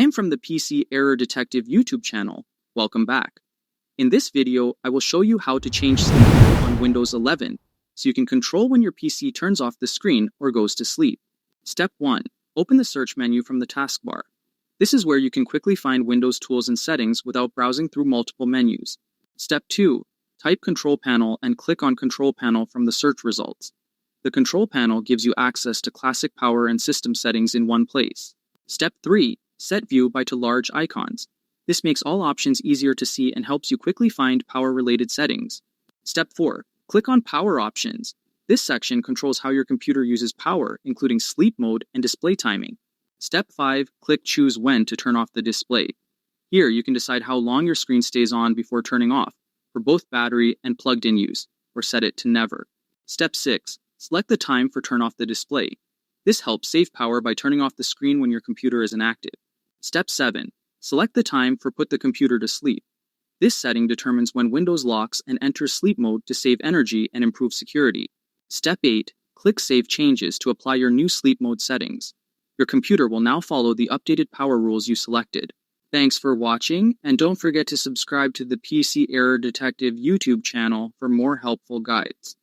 I am from the PC Error Detective YouTube channel. Welcome back. In this video, I will show you how to change sleep mode on Windows 11, so you can control when your PC turns off the screen or goes to sleep. Step 1. Open the search menu from the taskbar. This is where you can quickly find Windows tools and settings without browsing through multiple menus. Step 2. Type Control Panel and click on Control Panel from the search results. The Control Panel gives you access to classic power and system settings in one place. Step 3. Set View by to large icons. This makes all options easier to see and helps you quickly find power-related settings. Step 4. Click on Power Options. This section controls how your computer uses power, including sleep mode and display timing. Step 5. Click Choose When to turn off the display. Here, you can decide how long your screen stays on before turning off, for both battery and plugged-in use, or set it to Never. Step 6. Select the time for turn off the display. This helps save power by turning off the screen when your computer is inactive. Step 7. Select the time for put the computer to sleep. This setting determines when Windows locks and enters sleep mode to save energy and improve security. Step 8. Click Save Changes to apply your new sleep mode settings. Your computer will now follow the updated power rules you selected. Thanks for watching, and don't forget to subscribe to the PC Error Detective YouTube channel for more helpful guides.